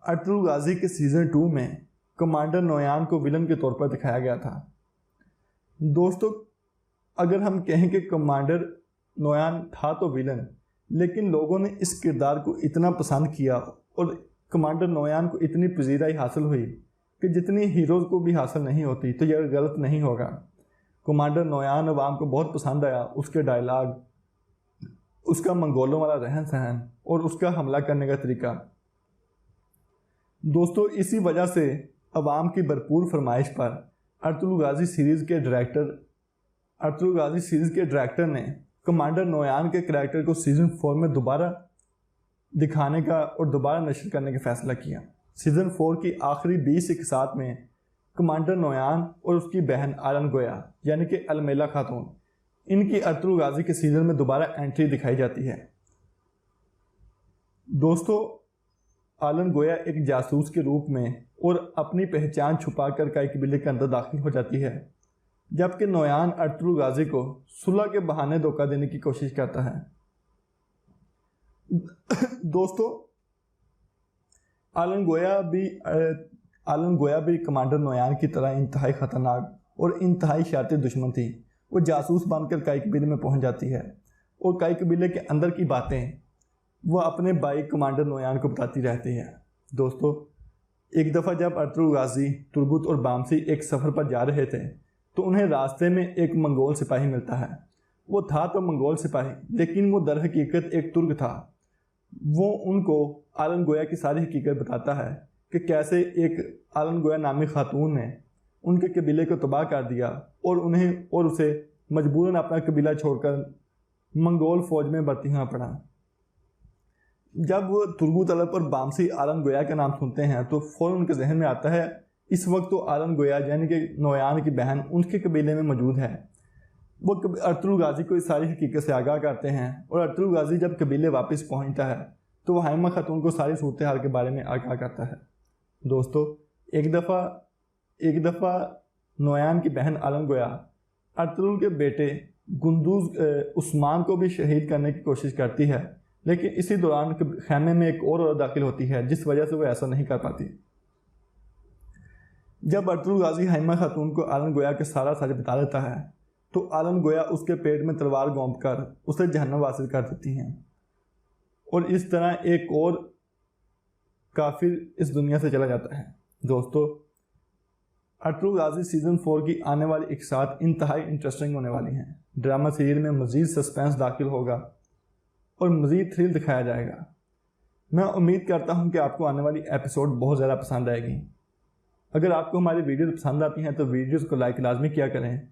अर्तुगरुल गाजी के सीज़न 2 में कमांडर नोयान को विलन के तौर पर दिखाया गया था। दोस्तों अगर हम कहें कि कमांडर नोयान था तो विलन, लेकिन लोगों ने इस किरदार को इतना पसंद किया और कमांडर नोयान को इतनी पजीराई हासिल हुई कि जितनी हीरोज़ को भी हासिल नहीं होती, तो यह गलत नहीं होगा। कमांडर नोयान अवाम को बहुत पसंद आया, उसके डायलॉग, उसका मंगोलों वाला रहन सहन और उसका हमला करने का तरीका। दोस्तों इसी वजह से अवाम की भरपूर फरमाइश पर अर्तुगरुल गाजी सीरीज़ के डायरेक्टर ने कमांडर नोयान के करैक्टर को सीज़न 4 में दोबारा दिखाने का और दोबारा नशर करने का फैसला किया। सीज़न 4 की आखिरी 20 इकसात में कमांडर नोयान और उसकी बहन आलन गोया यानी कि अलमेला खातून, इनकी अर्तुगरुल गाजी के सीज़न में दोबारा एंट्री दिखाई जाती है। दोस्तों आलन गोया एक जासूस के रूप में और अपनी पहचान छुपाकर कई कबीले के अंदर दाखिल हो जाती है, जबकि नोयान अर्तुगरुल गाजी को सुलह के बहाने धोखा देने की कोशिश करता है। दोस्तों आलन गोया भी कमांडर नोयान की तरह इंतहाई ख़तरनाक और इंतहाई शातिर दुश्मन थी। वो जासूस बनकर कई कबीले में पहुंच जाती है और कई कबीले के अंदर की बातें वो अपने भाई कमांडर नोयान को बताती रहती है। दोस्तों एक दफ़ा जब अर्तुगरुल गाजी, तुर्गुत और बामसी एक सफ़र पर जा रहे थे तो उन्हें रास्ते में एक मंगोल सिपाही मिलता है। वो था तो मंगोल सिपाही, लेकिन वो दर हकीकत एक तुर्क था। वो उनको आलन गोया की सारी हकीकत बताता है कि कैसे एक आलन गोया नामी खातून ने उनके कबीले को तबाह कर दिया और उसे मजबूरन अपना कबीला छोड़कर मंगोल फौज में भर्ती होना पड़ा। जब वो तुर्गुत अलप और बामसी आलन गोया का नाम सुनते हैं तो फौरन उनके जहन में आता है इस वक्त तो आलन गोया यानी कि नोयान की बहन उनके कबीले में मौजूद है। वो अर्तुगरुल गाजी को इस सारी हकीकत से आगाह करते हैं और अर्तुगरुल गाजी जब कबीले वापस पहुंचता है तो वह हाइमा खातून को सारी सूरत हाल के बारे में आगाह करता है। दोस्तों एक दफ़ा नोयान की बहन आलन गोया अर्तुगरुल के बेटे गुंदूज उस्मान को भी शहीद करने की कोशिश करती है, लेकिन इसी दौरान खैमे में एक और दाखिल होती है जिस वजह से वो ऐसा नहीं कर पाती। जब अर्तुगरुल गाजी हाइमा खातून को आलन गोया के सारा सच बता देता है तो आलन गोया उसके पेट में तलवार घोंप कर उसे जहन्नम वासिल कर देती हैं और इस तरह एक और काफिर इस दुनिया से चला जाता है। दोस्तों अर्तुगरुल गाजी सीज़न 4 की आने वाली इकसात इंतहाई इंटरेस्टिंग होने वाली हैं। ड्रामा सीरियल में मज़ीद सस्पेंस दाखिल होगा और मज़ीद थ्रिल दिखाया जाएगा। मैं उम्मीद करता हूं कि आपको आने वाली एपिसोड बहुत ज़्यादा पसंद आएगी। अगर आपको हमारी वीडियोस पसंद आती हैं तो वीडियोस को लाइक लाजमी किया करें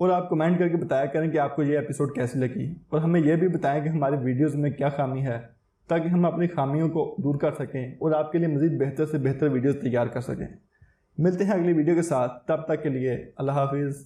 और आप कमेंट करके बताया करें कि आपको ये एपिसोड कैसी लगी और हमें यह भी बताएं कि हमारी वीडियोस में क्या खामी है, ताकि हम अपनी खामियों को दूर कर सकें और आपके लिए मज़ीद बेहतर से बेहतर वीडियोस तैयार कर सकें। मिलते हैं अगली वीडियो के साथ, तब तक के लिए अल्लाह हाफिज़।